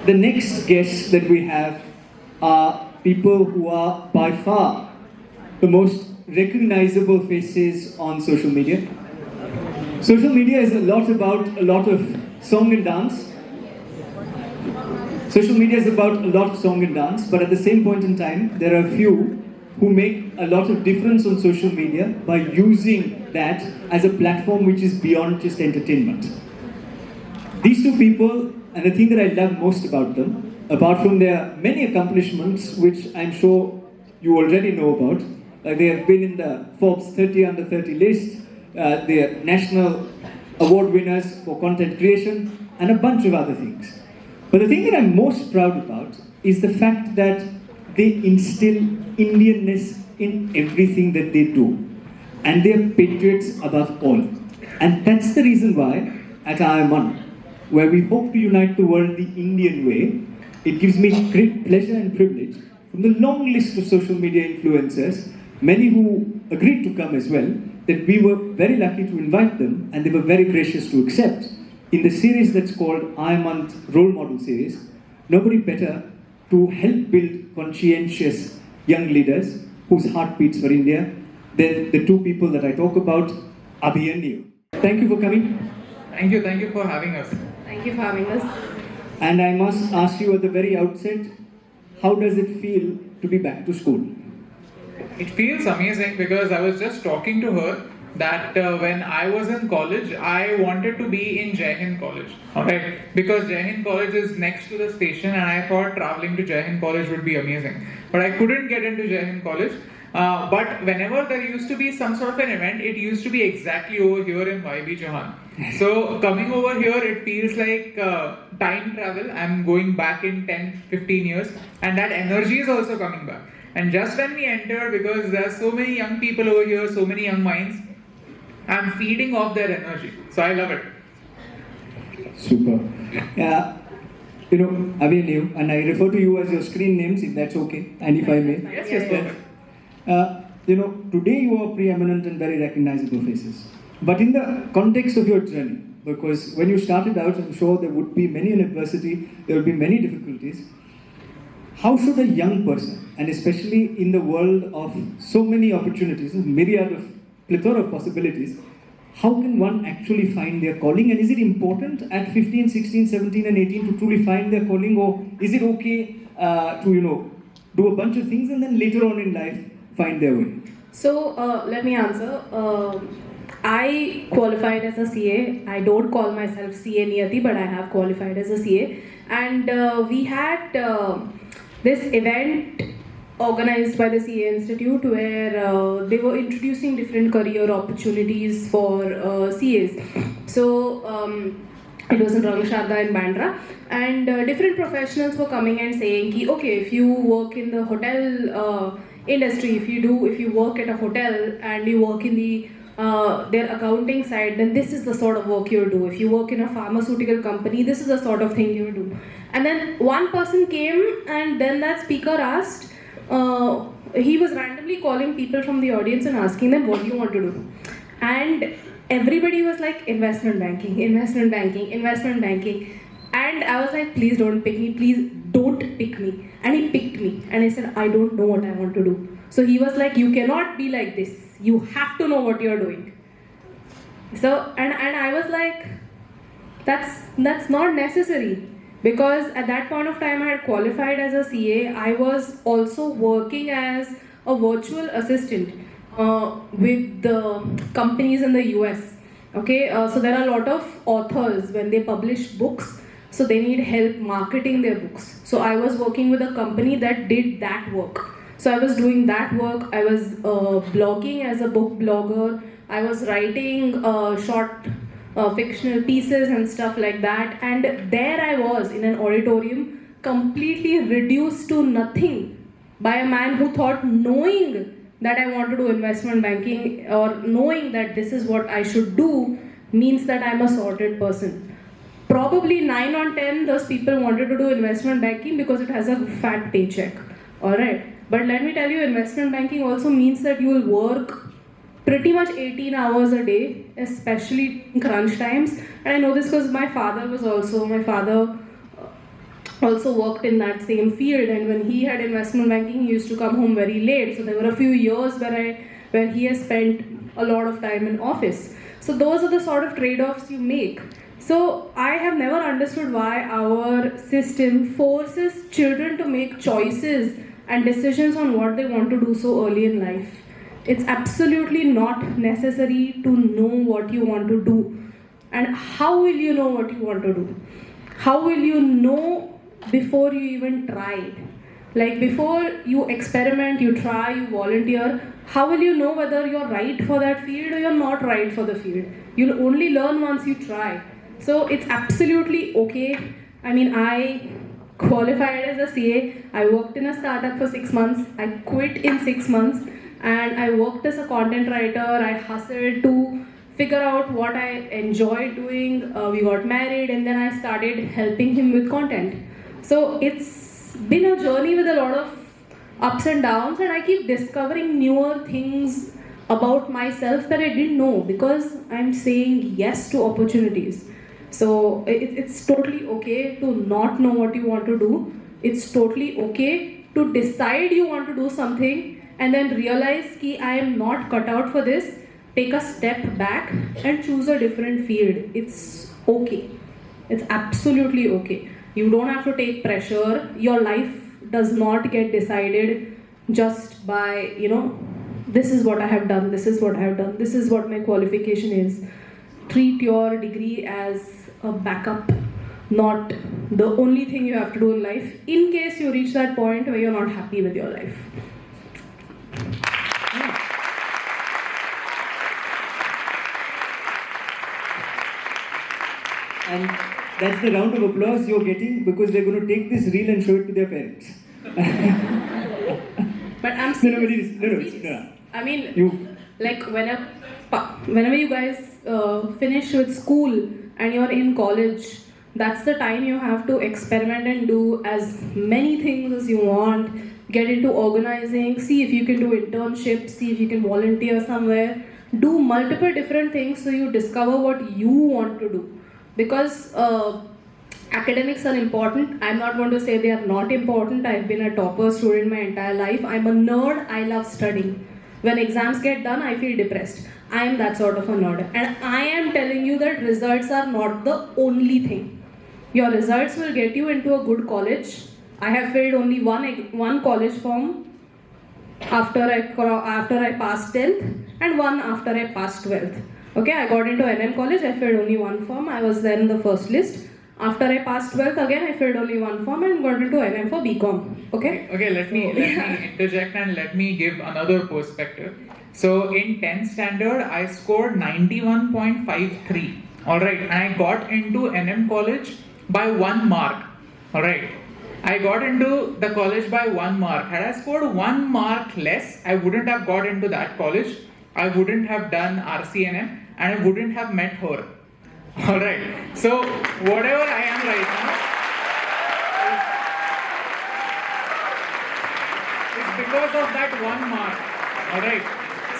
The next guests that we have are people who are by far the most recognizable faces on social media. Social media is a lot of song and dance. Social media is about a lot of song and dance, but at the same point in time, there are a few who make a lot of difference on social media by using that as a platform which is beyond just entertainment. These two people, and the thing that I love most about them, apart from their many accomplishments, which I'm sure you already know about, like they have been in the Forbes 30 under 30 list, they are national award winners for content creation, and a bunch of other things. But the thing that I'm most proud about is the fact that they instill Indian-ness in everything that they do. And they're patriots above all. And that's the reason why, at I.I.M.U.N, where we hope to unite the world the Indian way, it gives me great pleasure and privilege from the long list of social media influencers, many who agreed to come as well, that we were very lucky to invite them, and they were very gracious to accept. In the series that's called I.I.M.U.N Role Model Series, nobody better to help build conscientious young leaders whose heart beats for India than the two people that I talk about, Abhi and you. Thank you for coming. Thank you for having us. Thank you for having us. And I must ask you at the very outset, how does it feel to be back to school? It feels amazing because I was just talking to her that when I was in college, I wanted to be in Jai Hind College. Okay? Because Jai Hind College is next to the station and I thought traveling to Jai Hind College would be amazing. But I couldn't get into Jai Hind College. But whenever there used to be some sort of an event, it used to be exactly over here in YB Chauhan. So coming over here, it feels like time travel. I'm going back in 10-15 years and that energy is also coming back. And just when we entered, because there are so many young people over here, so many young minds, I'm feeding off their energy. So I love it. Super. You know, Abhi and you, and I refer to you as your screen names if that's okay, and if I may. Yes, perfect. You know, today you are preeminent and very recognizable faces. But in the context of your journey, because when you started out, I'm sure there would be many an adversity, there would be many difficulties. How should a young person, and especially in the world of so many opportunities, myriad of plethora of possibilities, how can one actually find their calling? And is it important at 15, 16, 17 and 18 to truly find their calling? Or is it okay to, you know, do a bunch of things and then later on in life find their way? So, let me answer. I qualified as a CA. I don't call myself CA Niyati, but I have qualified as a CA. And we had this event organized by the CA Institute where they were introducing different career opportunities for CAs. So it was in Rangasharda in Bandra, and different professionals were coming and saying ki, okay, if you work in the hotel industry, if you work at a hotel and you work in the their accounting side, then this is the sort of work you'll do. If you work in a pharmaceutical company, this is the sort of thing you'll do. And then one person came, and then that speaker asked, he was randomly calling people from the audience and asking them, what do you want to do? And everybody was like, investment banking, investment banking, investment banking. And I was like, please don't pick me, please don't pick me. And he picked me. And I said, I don't know what I want to do. So he was like, you cannot be like this. You have to know what you're doing. So, and I was like, that's not necessary. Because at that point of time I had qualified as a CA. I was also working as a virtual assistant with the companies in the US. Okay, so there are a lot of authors when they publish books, so they need help marketing their books. So I was working with a company that did that work. So I was doing that work. I was blogging as a book blogger. I was writing short fictional pieces and stuff like that, and there I was in an auditorium completely reduced to nothing by a man who thought knowing that I want to do investment banking or knowing that this is what I should do means that I'm a sorted person. Probably 9 on 10 those people wanted to do investment banking because it has a fat paycheck. Alright, but let me tell you, investment banking also means that you will work pretty much 18 hours a day, especially in crunch times. And I know this because my father also worked in that same field, and when he had investment banking, he used to come home very late. So there were a few years where he has spent a lot of time in office. So those are the sort of trade-offs you make. So I have never understood why our system forces children to make choices and decisions on what they want to do so early in life. It's absolutely not necessary to know what you want to do. And how will you know what you want to do? How will you know before you even try? Like before you experiment, you try, you volunteer, how will you know whether you're right for that field or you're not right for the field? You'll only learn once you try. So it's absolutely okay. I mean, I qualified as a CA, I worked in a startup for 6 months, I quit in 6 months, and I worked as a content writer. I hustled to figure out what I enjoyed doing. We got married, and then I started helping him with content. So it's been a journey with a lot of ups and downs, and I keep discovering newer things about myself that I didn't know because I'm saying yes to opportunities. So it's totally okay to not know what you want to do. It's totally okay to decide you want to do something and then realize that I am not cut out for this. Take a step back and choose a different field. It's okay. It's absolutely okay. You don't have to take pressure. Your life does not get decided just by, this is what I have done, this is what I have done, this is what my qualification is. Treat your degree as a backup, not the only thing you have to do in life, in case you reach that point where you're not happy with your life. And that's the round of applause you're getting because they're going to take this reel and show it to their parents. But I'm serious. No. I mean, like whenever you guys finish with school and you're in college, that's the time you have to experiment and do as many things as you want. Get into organizing, see if you can do internships, see if you can volunteer somewhere. Do multiple different things so you discover what you want to do. Because academics are important. I'm not going to say they are not important. I've been a topper student my entire life. I'm a nerd. I love studying. When exams get done, I feel depressed. I am that sort of a nerd. And I am telling you that results are not the only thing. Your results will get you into a good college. I have filled only one college form after I passed 10th and one after I passed 12th. Okay, I got into I.I.M.U.N college, I filled only one form, I was there in the first list. After I passed 12th, again I filled only one form and got into I.I.M.U.N for BCom. Okay? Okay, let me interject and let me give another perspective. So in 10th standard, I scored 91.53. Alright, and I got into I.I.M.U.N college by 1 mark. Alright. I got into the college by 1 mark. Had I scored 1 mark less, I wouldn't have got into that college. I wouldn't have done RCNM and I wouldn't have met her. Alright. So, whatever I am right now is because of that 1 mark. Alright.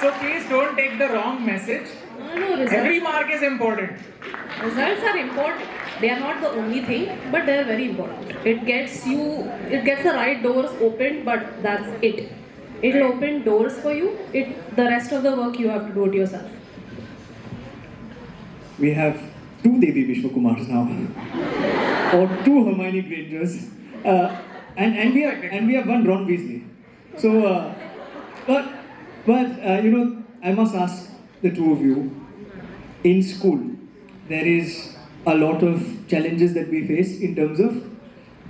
So, please don't take the wrong message. No, Every mark is important. Results are important. They are not the only thing, but they are very important. It gets the right doors opened, but that's it. It will open doors for you. The rest of the work you have to do it yourself. We have 2 Devi Vishwakumars now, or 2 Hermione Grangers, and we have 1 Ron Weasley. So, I must ask the 2 of you. In school, there is a lot of challenges that we face in terms of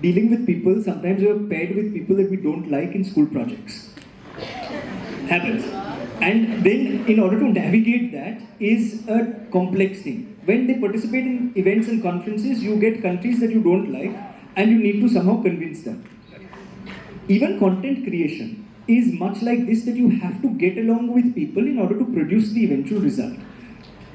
dealing with people. Sometimes we are paired with people that we don't like in school projects. Happens. And then in order to navigate that is a complex thing. When they participate in events and conferences, you get countries that you don't like and you need to somehow convince them. Even content creation is much like this, that you have to get along with people in order to produce the eventual result.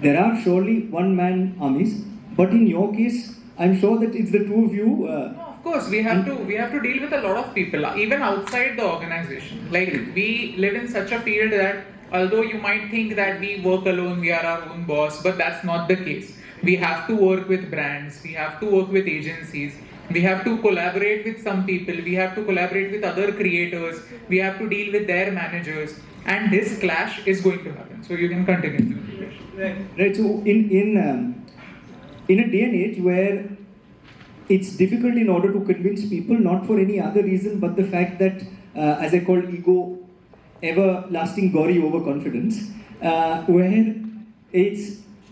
There are surely one-man armies, but in your case, I'm sure that it's the 2 of you. Of course, we have to deal with a lot of people, even outside the organization. Like, we live in such a field that although you might think that we work alone, we are our own boss, but that's not the case. We have to work with brands, we have to work with agencies, We have to collaborate with some people. We have to collaborate with other creators. We have to deal with their managers. And this clash is going to happen. So you can continue. Right. So in a day and age where it's difficult in order to convince people, not for any other reason but the fact that, as I call ego, everlasting gory overconfidence, where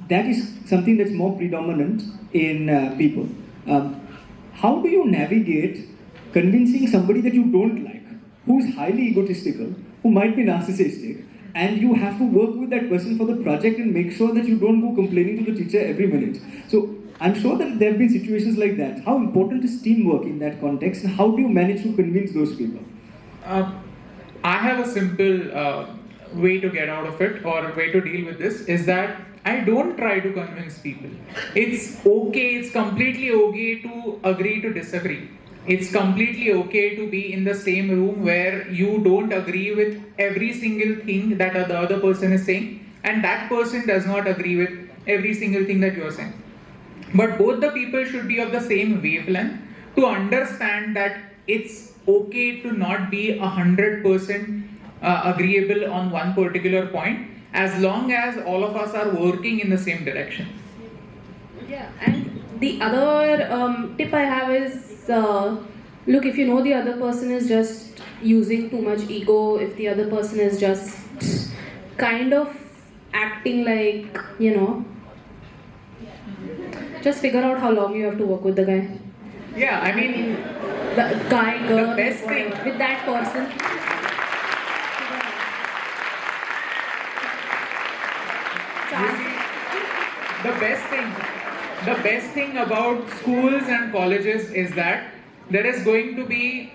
that is something that's more predominant in people. How do you navigate convincing somebody that you don't like, who's highly egotistical, who might be narcissistic, and you have to work with that person for the project and make sure that you don't go complaining to the teacher every minute? So I'm sure that there have been situations like that. How important is teamwork in that context, and how do you manage to convince those people? I have a simple way to get out of it, or way to deal with this, is that I don't try to convince people. It's okay, it's completely okay to agree to disagree. It's completely okay to be in the same room where you don't agree with every single thing that the other person is saying, and that person does not agree with every single thing that you are saying. But both the people should be of the same wavelength to understand that it's okay to not be 100% agreeable on one particular point, as long as all of us are working in the same direction. Yeah, and the other tip I have is, look, if you know the other person is just using too much ego, if the other person is just kind of acting like, just figure out how long you have to work with the guy. Yeah, I mean, the guy, girl, the best thing with that person. The best thing about schools and colleges is that there is going to be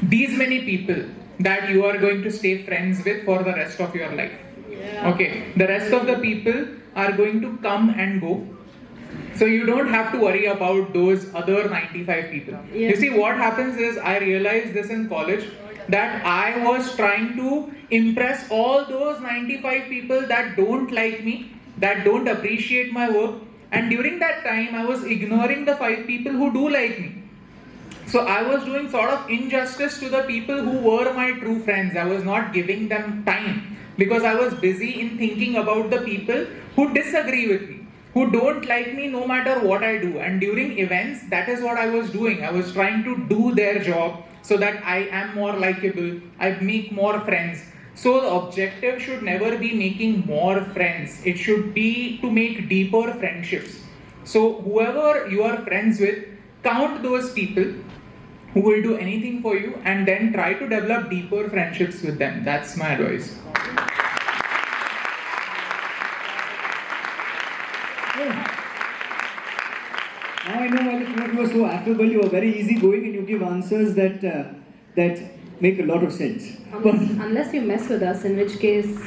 these many people that you are going to stay friends with for the rest of your life. Yeah. Okay, the rest of the people are going to come and go. So you don't have to worry about those other 95 people. Yeah. You see, what happens is, I realized this in college, that I was trying to impress all those 95 people that don't like me, that don't appreciate my work, and during that time I was ignoring the 5 people who do like me. So I was doing sort of injustice to the people who were my true friends. I was not giving them time because I was busy in thinking about the people who disagree with me, who don't like me no matter what I do. And during events, that is what I was doing. I was trying to do their job so that I am more likable, I make more friends. So the objective should never be making more friends. It should be to make deeper friendships. So whoever you are friends with, count those people who will do anything for you, and then try to develop deeper friendships with them. That's my advice. Now I know why the two of you are so affable. You are very easygoing and you give answers that make a lot of sense. Unless you mess with us, in which case...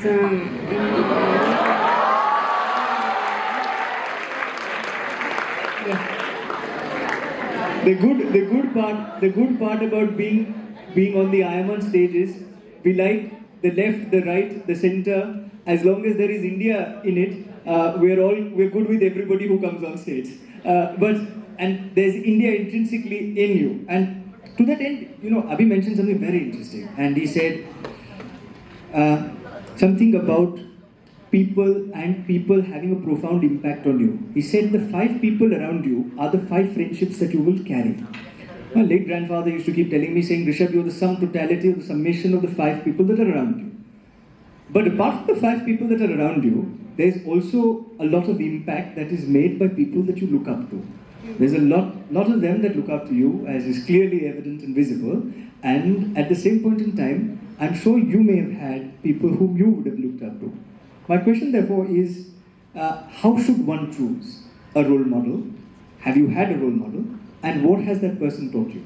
The good part about being on the I.I.M.U.N stage is we like the left, the right, the center. As long as there is India in it, we're good with everybody who comes on stage. And there's India intrinsically in you. And to that end, Abhi mentioned something very interesting, and he said something about people and people having a profound impact on you. He said the 5 people around you are the 5 friendships that you will carry. My late grandfather used to keep telling me, saying, Rishabh, you're the sum totality of the summation of the 5 people that are around you. But apart from the 5 people that are around you, there's also a lot of impact that is made by people that you look up to. There's a lot of them that look up to you, as is clearly evident and visible. And at the same point in time, I'm sure you may have had people whom you would have looked up to. My question, therefore, is how should one choose a role model? Have you had a role model? And what has that person taught you?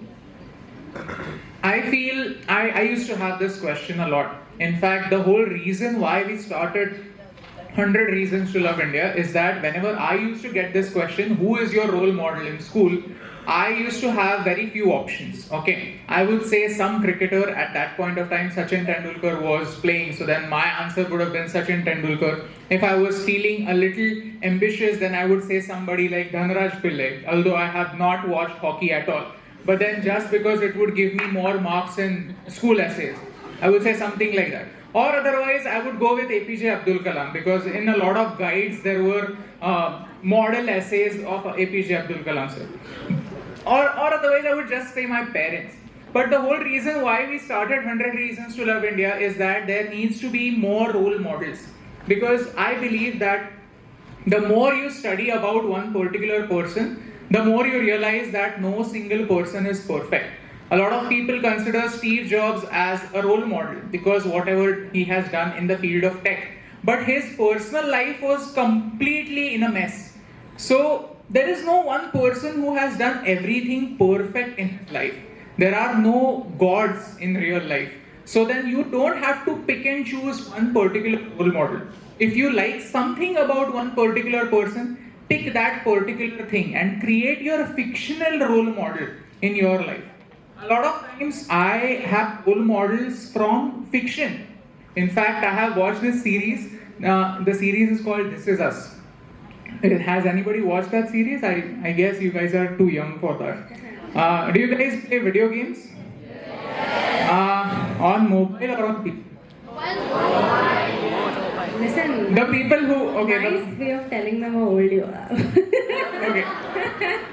I feel I used to have this question a lot. In fact, the whole reason why we started 100 Reasons to Love India is that whenever I used to get this question, who is your role model in school, I used to have very few options. Okay, I would say some cricketer at that point of time, Sachin Tendulkar was playing. So then my answer would have been Sachin Tendulkar. If I was feeling a little ambitious, then I would say somebody like Dhanraj Pillai. Although I have not watched hockey at all, but then just because it would give me more marks in school essays, I would say something like that. Or otherwise, I would go with APJ Abdul Kalam, because in a lot of guides there were model essays of APJ Abdul Kalam sir. Or otherwise, I would just say my parents. But the whole reason why we started 100 Reasons to Love India is that there needs to be more role models. Because I believe that the more you study about one particular person, the more you realize that no single person is perfect. A lot of people consider Steve Jobs as a role model because whatever he has done in the field of tech. But his personal life was completely in a mess. So there is no one person who has done everything perfect in his life. There are no gods in real life. So then you don't have to pick and choose one particular role model. If you like something about one particular person, pick that particular thing and create your fictional role model in your life. A lot of times I have role models from fiction. In fact, I have watched this series. The series is called This Is Us. Has anybody watched that series? I guess you guys are too young for that. Do you guys play video games? On mobile or on PC? Listen, The people who... Okay, nice way of telling them how old you are. okay.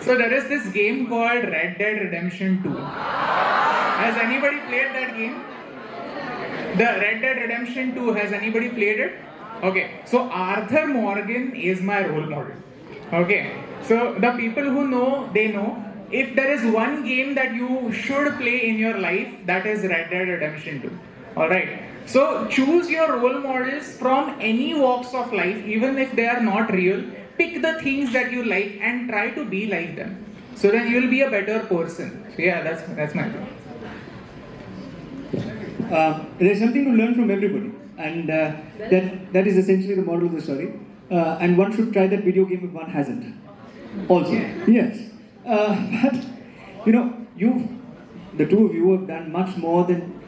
So there is this game called Red Dead Redemption 2. Has anybody played that game? The Red Dead Redemption 2, has anybody played it? Okay, so Arthur Morgan is my role model. Okay, so the people who know, they know. If there is one game that you should play in your life, that is Red Dead Redemption 2. Alright, so choose your role models from any walks of life, even if they are not real. Pick the things that you like and try to be like them. So then you will be a better person. So yeah, that's my thing. There's something to learn from everybody, and that is essentially the moral of the story. And one should try that video game if one hasn't. Also, yes. But the two of you have done much more than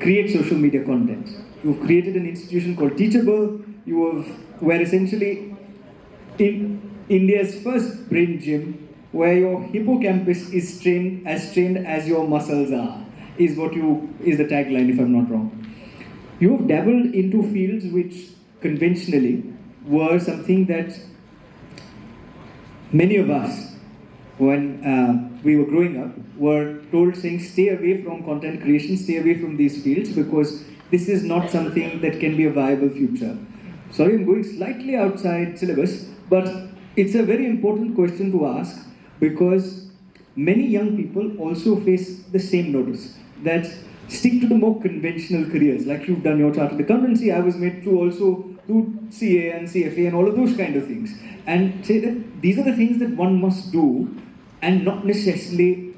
create social media content. You've created an institution called Teachable. Were essentially in India's first brain gym, where your hippocampus is trained as your muscles are. Is the tagline, if I'm not wrong. You have dabbled into fields which conventionally were something that many of us, when we were growing up, were told saying stay away from content creation, stay away from these fields because this is not something that can be a viable future. Sorry, I'm going slightly outside syllabus, but it's a very important question to ask because many young people also face the same notice, that stick to the more conventional careers. Like you've done your chartered accountancy, I was made to also do CA and CFA and all of those kind of things. And say that these are the things that one must do and not necessarily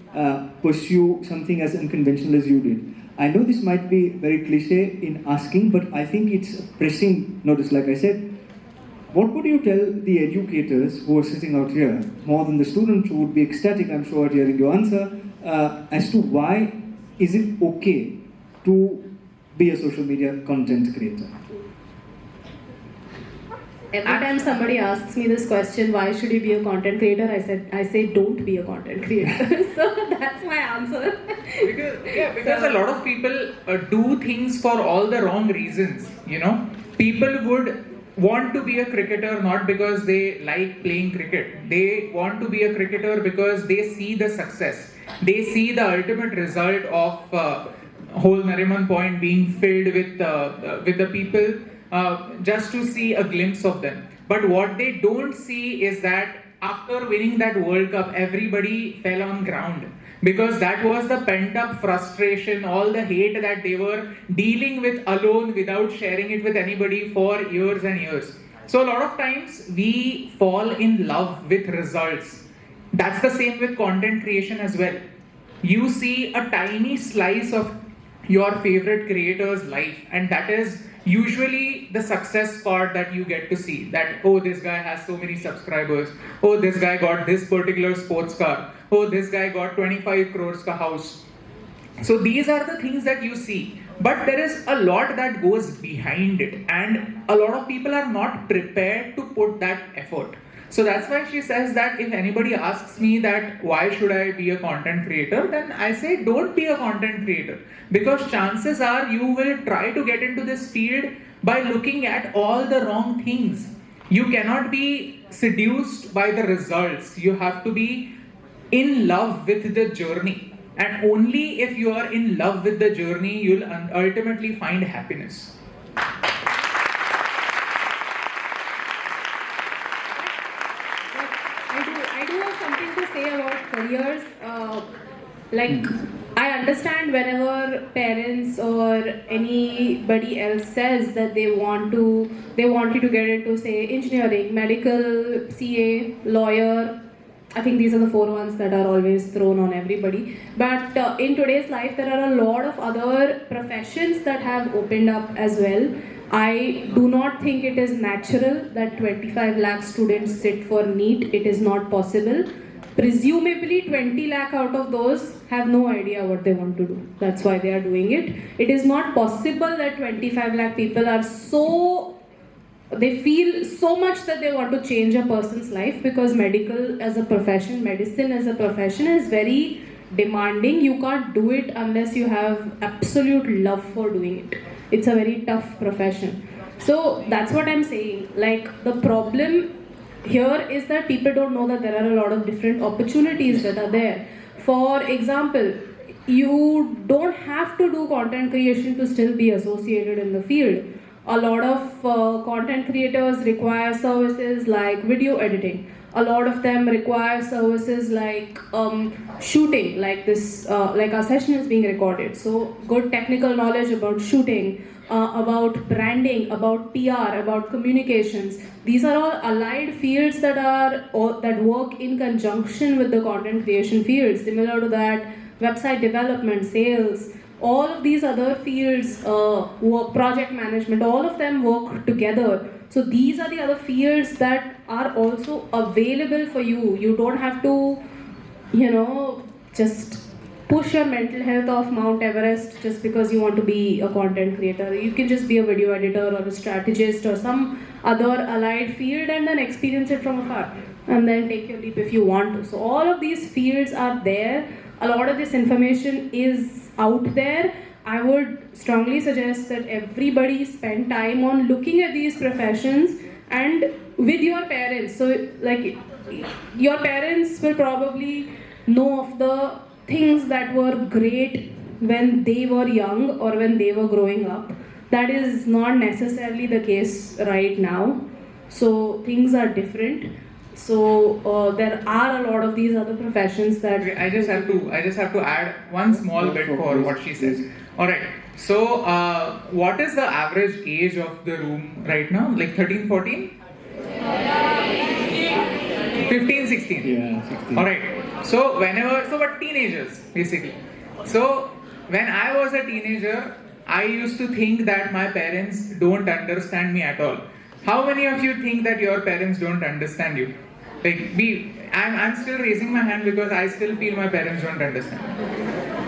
pursue something as unconventional as you did. I know this might be very cliche in asking, but I think it's a pressing notice, like I said. What would you tell the educators who are sitting out here, more than the students who would be ecstatic, I'm sure, at hearing your answer, as to why is it okay to be a social media content creator? Every time somebody asks me this question, why should you be a content creator? I say don't be a content creator. So that's my answer. Because a lot of people do things for all the wrong reasons. People would want to be a cricketer not because they like playing cricket. They want to be a cricketer because they see the success. They see the ultimate result of whole Nariman Point being filled with the people just to see a glimpse of them. But what they don't see is that after winning that World Cup, everybody fell on ground. Because that was the pent-up frustration, all the hate that they were dealing with alone without sharing it with anybody for years and years. So a lot of times we fall in love with results. That's the same with content creation as well. You see a tiny slice of your favorite creator's life, and that is usually the success part that you get to see. That, oh, this guy has so many subscribers. Oh, this guy got this particular sports car. oh, this guy got 25 crores ka house. So these are the things that you see. But there is a lot that goes behind it, and a lot of people are not prepared to put that effort. So that's why she says that if anybody asks me that why should I be a content creator, then I say don't be a content creator, because chances are you will try to get into this field by looking at all the wrong things. You cannot be seduced by the results. You have to be in love with the journey. And only if you are in love with the journey, you'll ultimately find happiness. I do have something to say about careers. I understand whenever parents or anybody else says that they want you to get into, say, engineering, medical, CA, lawyer. I think these are the 4 ones that are always thrown on everybody. But in today's life, there are a lot of other professions that have opened up as well. I do not think it is natural that 25 lakh students sit for NEET. It is not possible. Presumably 20 lakh out of those have no idea what they want to do. That's why they are doing it. It is not possible that 25 lakh people are they feel so much that they want to change a person's life, because medicine as a profession is very demanding. You can't do it unless you have absolute love for doing it. It's a very tough profession. So that's what I'm saying. The problem here is that people don't know that there are a lot of different opportunities that are there. For example, you don't have to do content creation to still be associated in the field. A lot of content creators require services like video editing. A lot of them require services like shooting, like our session is being recorded. So good technical knowledge about shooting, about branding, about PR, about communications. These are all allied fields that work in conjunction with the content creation field. Similar to that, website development, sales, all of these other fields, project management, all of them work together. So these are the other fields that are also available for you. You don't have to, just push your mental health off Mount Everest just because you want to be a content creator. You can just be a video editor or a strategist or some other allied field and then experience it from afar. And then take your leap if you want to. So all of these fields are there. A lot of this information is out there. I would strongly suggest that everybody spend time on looking at these professions and with your parents. So your parents will probably know of the things that were great when they were young or when they were growing up. That is not necessarily the case right now. So things are different. So there are a lot of these other professions that. Okay, I just have to add one small bit for what she says. All right. So what is the average age of the room right now? Like 13, 14? 15, 16. Yeah, 16. All right. So but teenagers basically. So when I was a teenager, I used to think that my parents don't understand me at all. How many of you think that your parents don't understand you? I'm still raising my hand because I still feel my parents don't understand.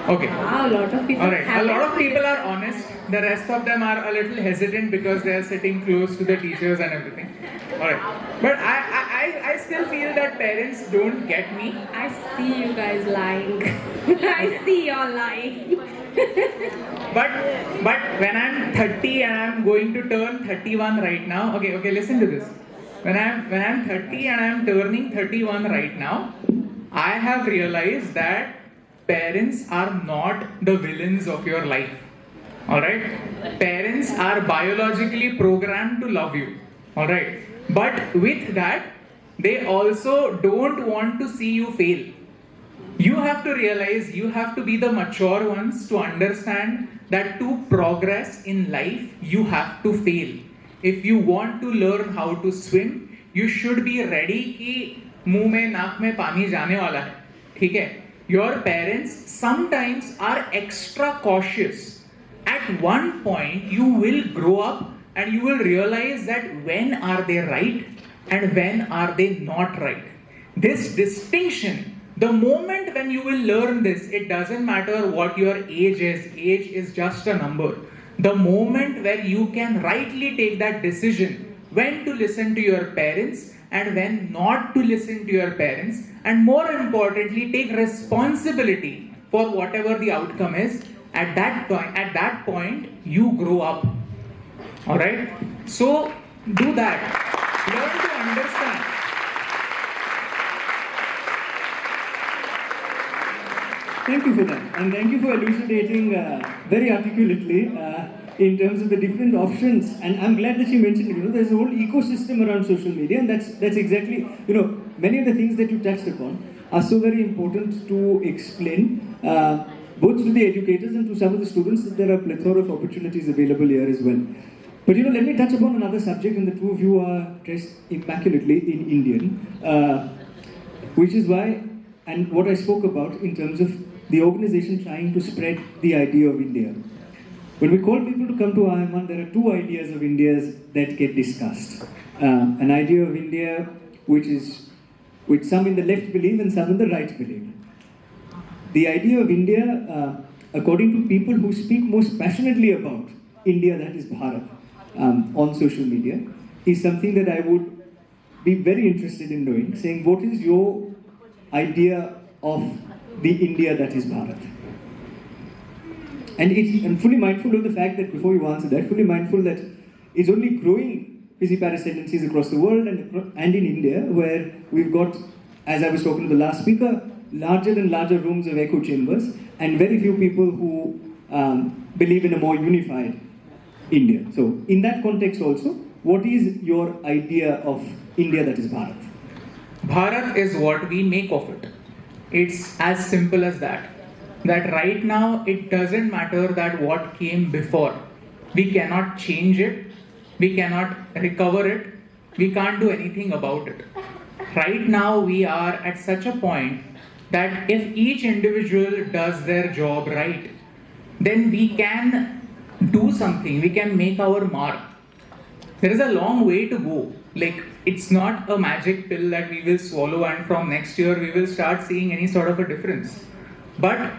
Okay. Wow, a lot of people. All right. A lot of people are honest. The rest of them are a little hesitant because they are sitting close to the teachers and everything. All right. But I still feel that parents don't get me. I see you guys lying. I see y'all lying. But when I'm 30 and I'm going to turn 31 right now. Okay, listen to this. When I'm 30 and I'm turning 31 right now, I have realized that parents are not the villains of your life. Alright? Parents are biologically programmed to love you. Alright? But with that, they also don't want to see you fail. You have to realize, you have to be the mature ones to understand that to progress in life, you have to fail. If you want to learn how to swim, you should be ready कि मुंह में नाक में पानी जाने वाला है, ठीक है? Your parents sometimes are extra cautious. At one point, you will grow up and you will realize that when are they right and when are they not right. This distinction The moment when you will learn this, it doesn't matter what your age is just a number. The moment where you can rightly take that decision when to listen to your parents and when not to listen to your parents, and more importantly, take responsibility for whatever the outcome is, at that point, you grow up. Alright? So, do that. Learn to understand. Thank you for that, and thank you for elucidating very articulately in terms of the different options. And I'm glad that you mentioned it. There's a whole ecosystem around social media, and that's exactly, many of the things that you touched upon are so very important to explain, both to the educators and to some of the students, that there are a plethora of opportunities available here as well. But let me touch upon another subject, and the two of you are dressed immaculately in Indian, which is why, and what I spoke about in terms of the organization trying to spread the idea of India. When we call people to come to I.I.M.U.N, there are two ideas of India that get discussed. An idea of India which some in the left believe and some in the right believe. The idea of India, according to people who speak most passionately about India, that is Bharat, on social media, is something that I would be very interested in knowing, saying what is your idea of the India that is Bharat? And I'm fully mindful of the fact that, before you answer that, fully mindful that it's only growing Fizi-Paris tendencies across the world and in India, where we've got, as I was talking to the last speaker, larger and larger rooms of echo chambers, and very few people who believe in a more unified India. So, in that context also, what is your idea of India that is Bharat? Bharat is what we make of it. It's as simple as that. That right now, it doesn't matter that what came before. We cannot change it. We cannot recover it. We can't do anything about it. Right now, we are at such a point that if each individual does their job right, then we can do something. We can make our mark. There is a long way to go. It's not a magic pill that we will swallow and from next year we will start seeing any sort of a difference. But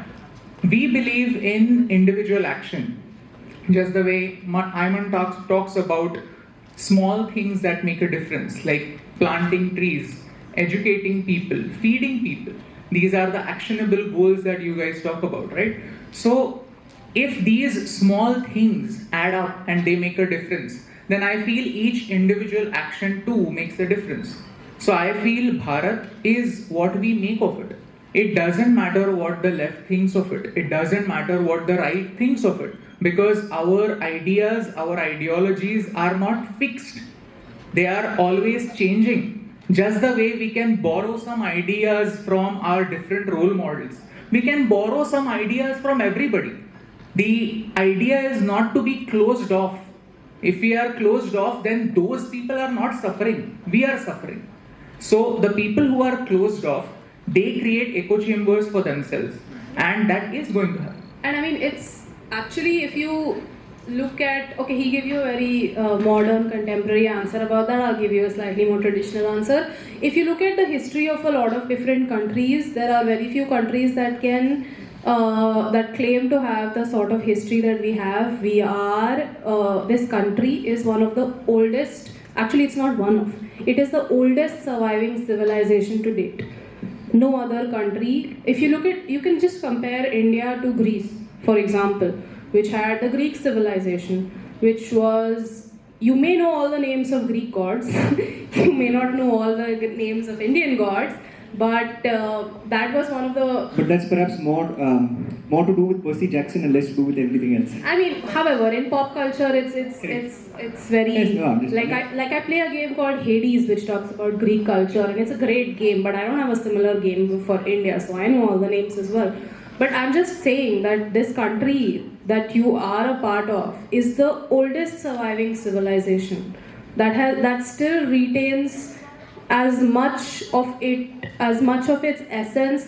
we believe in individual action. Just the way I.I.M.U.N talks about small things that make a difference, like planting trees, educating people, feeding people. These are the actionable goals that you guys talk about, right? So if these small things add up and they make a difference, then I feel each individual action too makes a difference. So I feel Bharat is what we make of it. It doesn't matter what the left thinks of it. It doesn't matter what the right thinks of it. Because our ideas, our ideologies are not fixed. They are always changing. Just the way we can borrow some ideas from our different role models. We can borrow some ideas from everybody. The idea is not to be closed off. If we are closed off, then those people are not suffering. We are suffering. So the people who are closed off, they create echo chambers for themselves. And that is going to happen. And I mean, it's actually, if you look at, okay, he gave you a very modern, contemporary answer about that. I'll give you a slightly more traditional answer. If you look at the history of a lot of different countries, there are very few countries that can that claim to have the sort of history that we have. We are, this country is one of the oldest, actually it's not one of, it is the oldest surviving civilization to date. No other country, if you look at, you can just compare India to Greece, for example, which had the Greek civilization, which was, you may know all the names of Greek gods, you may not know all the names of Indian gods, but that was one of the... But that's perhaps more to do with Percy Jackson and less to do with everything else. I mean, however, in pop culture, it's very... Yes, no, I play a game called Hades, which talks about Greek culture, and it's a great game, but I don't have a similar game for India, so I know all the names as well. But I'm just saying that this country that you are a part of is the oldest surviving civilization that still retains as much of its essence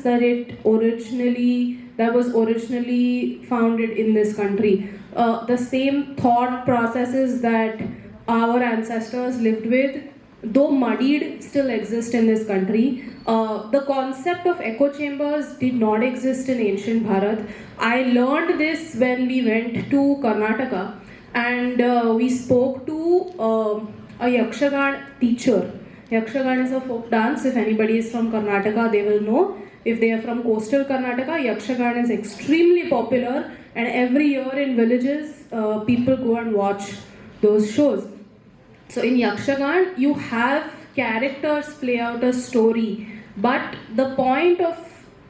that was originally founded in this country. The same thought processes that our ancestors lived with though muddied, still exist in this country. The concept of echo chambers did not exist in ancient Bharat. I learned this when we went to Karnataka, and we spoke to a Yakshagan teacher. Yakshagan is a folk dance. If anybody is from Karnataka, they will know. If they are from coastal Karnataka, Yakshagan is extremely popular, and every year in villages, people go and watch those shows. So in Yakshagan, you have characters play out a story, but the point of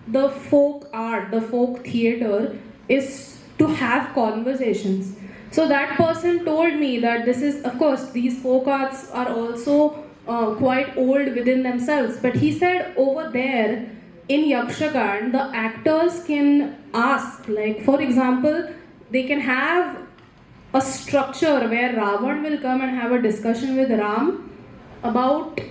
the folk art, the folk theatre, is to have conversations. So that person told me that this is, of course, these folk arts are also quite old within themselves, but he said over there in Yakshagan, the actors can ask, like for example, they can have a structure where Ravan will come and have a discussion with Ram about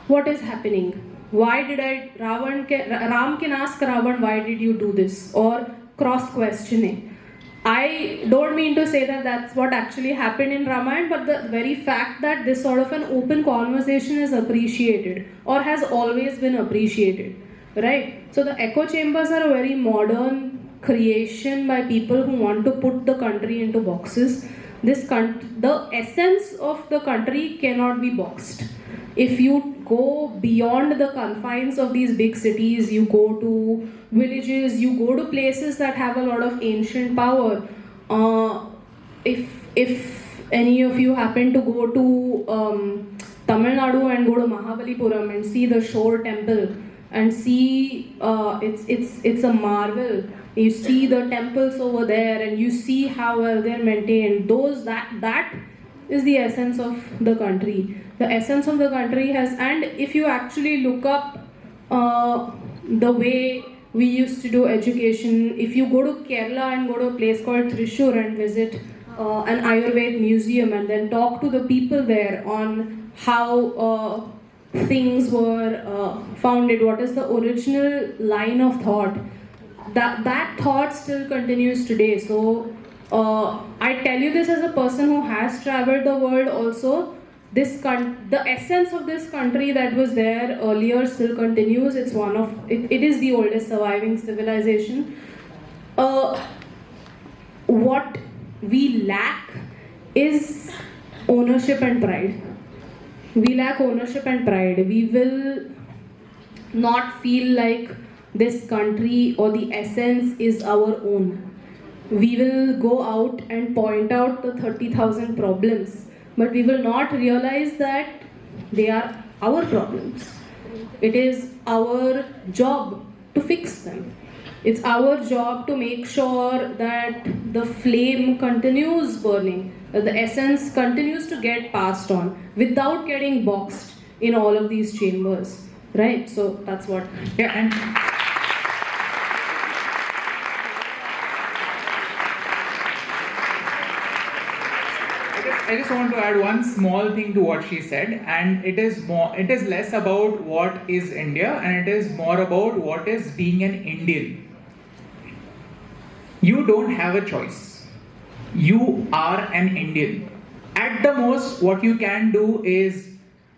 what is happening. Ram can ask Ravan, why did you do this? Or cross questioning. I don't mean to say that that's what actually happened in Ramayana, but the very fact that this sort of an open conversation is appreciated or has always been appreciated, right? So the echo chambers are a very modern creation by people who want to put the country into boxes. The essence of the country cannot be boxed. If you go beyond the confines of these big cities, you go to villages, you go to places that have a lot of ancient power. If any of you happen to go to Tamil Nadu and go to Mahabalipuram and see the Shore Temple and see it's a marvel. You see the temples over there and you see how well they're maintained. That is the essence of the country. The essence of the country has, and if you actually look up the way we used to do education, if you go to Kerala and go to a place called Thrissur and visit an Ayurveda museum and then talk to the people there on how things were founded, what is the original line of thought, that thought still continues today. So I tell you this as a person who has traveled the world also. The essence of this country that was there earlier still continues. It is the oldest surviving civilization. What we lack is ownership and pride. We lack ownership and pride. We will not feel like this country or the essence is our own. We will go out and point out the 30,000 problems, but we will not realize that they are our problems. It is our job to fix them. It's our job to make sure that the flame continues burning, that the essence continues to get passed on without getting boxed in all of these chambers, right? So that's what. Yeah, and I just want to add one small thing to what she said, and it is less about what is India and it is more about what is being an Indian. You don't have a choice. You are an Indian. At the most, what you can do is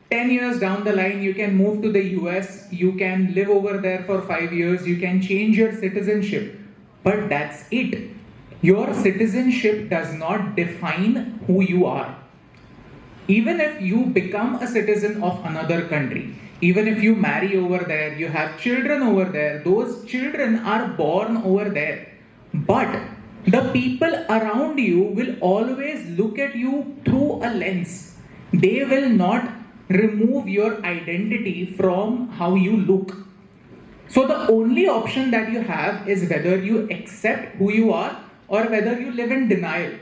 10 years down the line, you can move to the US, you can live over there for 5 years, you can change your citizenship. But that's it. Your citizenship does not define who you are. Even if you become a citizen of another country, even if you marry over there, you have children over there, those children are born over there. But the people around you will always look at you through a lens. They will not remove your identity from how you look. So the only option that you have is whether you accept who you are or whether you live in denial.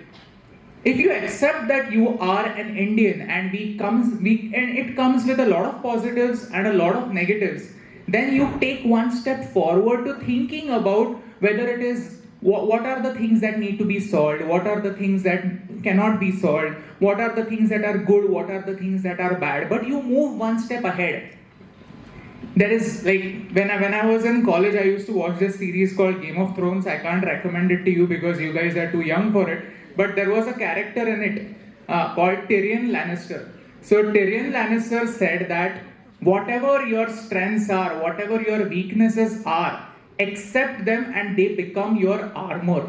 If you accept that you are an Indian and it comes with a lot of positives and a lot of negatives, then you take one step forward to thinking about whether it is what are the things that need to be solved, what are the things that cannot be solved, what are the things that are good, what are the things that are bad, but you move one step ahead. There is, like, when I was in college, I used to watch this series called Game of Thrones. I can't recommend it to you because you guys are too young for it. But there was a character in it called Tyrion Lannister. So Tyrion Lannister said that whatever your strengths are, whatever your weaknesses are, accept them and they become your armor.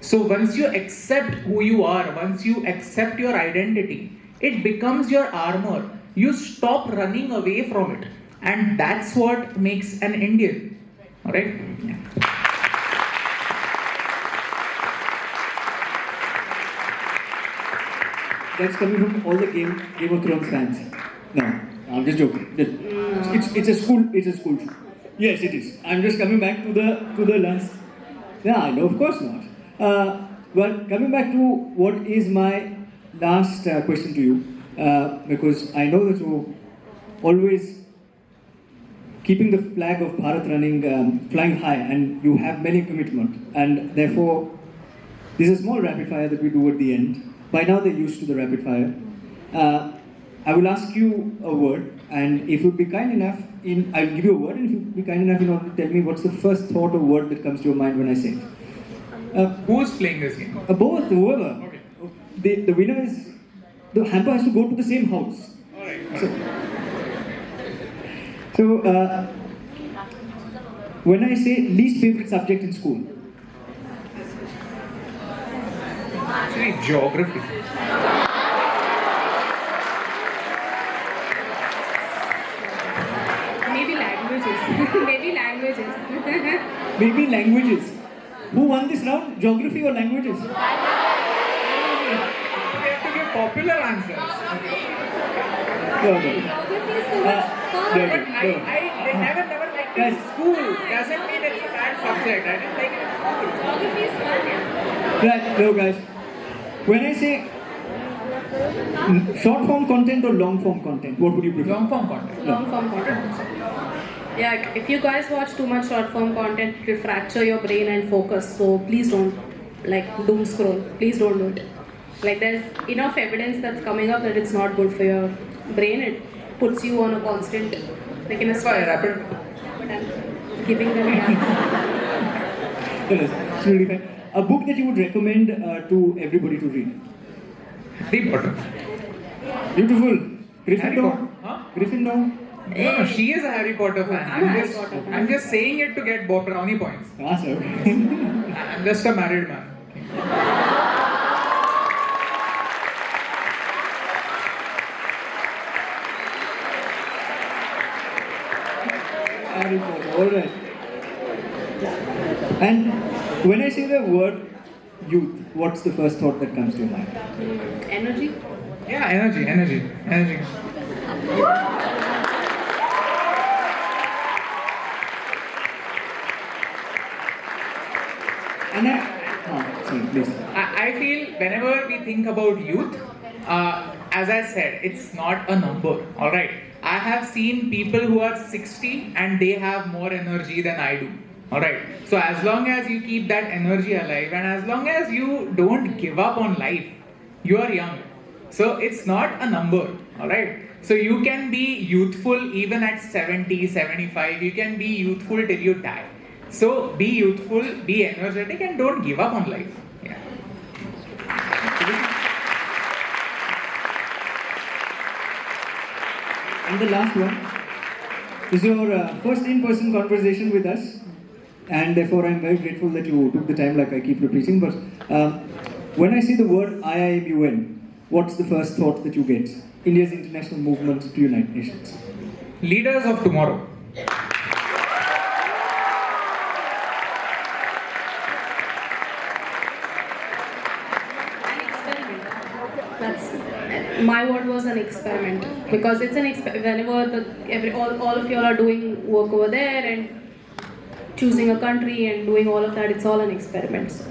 So once you accept who you are, once you accept your identity, it becomes your armor. You stop running away from it. And that's what makes an Indian. Alright? Yeah. That's coming from all the Game of Thrones fans. No, I'm just joking. It's a school. Show. Yes, it is. I'm just coming back to the last. Yeah, no, of course not. But coming back to what is my last question to you, because I know that you're always keeping the flag of Bharat running, flying high, and you have many commitment, and therefore this is a small rapid fire that we do at the end. By now they're used to the rapid fire. I will ask you a word, and if you'd be kind enough, I'll give you a word, and if you'd be kind enough in order to tell me what's the first thought or word that comes to your mind when I say it. Who's playing this game? Both, whoever. Okay. The winner is, the hamper has to go to the same house. Alright. So when I say least favorite subject in school, Actually, geography. Maybe languages. maybe languages. Who won this round? Geography or languages? We have to give popular answers. No. Geography is so much fun. No. I never liked it in school. Doesn't mean it's a bad subject. I didn't like it in school. Geography is fun, yeah. Right, no guys. When I say short form content or long form content, what would you prefer? Long form content. Long form content. Yeah, if you guys watch too much short form content, it will fracture your brain and focus. So please don't doom scroll. Please don't do it. There's enough evidence that's coming up that it's not good for your brain. It puts you on a constant, in a That's why rapid. But I'm giving them It's really fine. A book that you would recommend to everybody to read? Harry Potter. Beautiful. Harry Gryffindor? Potter. Huh? Gryffindor? No, she is a Harry Potter fan. I'm a Harry Potter fan. I'm just saying it to get brownie points. Ah, sir. I'm just a married man. Harry Potter, alright. And when I say the word youth, what's the first thought that comes to your mind? energy. Yeah, energy. And sorry, please. I feel whenever we think about youth, as I said, it's not a number, alright? I have seen people who are 60 and they have more energy than I do, alright? So as long as you keep that energy alive and as long as you don't give up on life, you are young. So it's not a number, alright? So you can be youthful even at 70, 75, you can be youthful till you die. So be youthful, be energetic and don't give up on life. Yeah. And the last one is your first in-person conversation with us, and therefore I'm very grateful that you took the time, like I keep repeating. But when I say the word I.I.M.U.N, what's the first thought that you get? India's international movement to United Nations. Leaders of tomorrow. My word was an experiment because it's an whenever all of you all are doing work over there and choosing a country and doing all of that, it's all an experiment. So.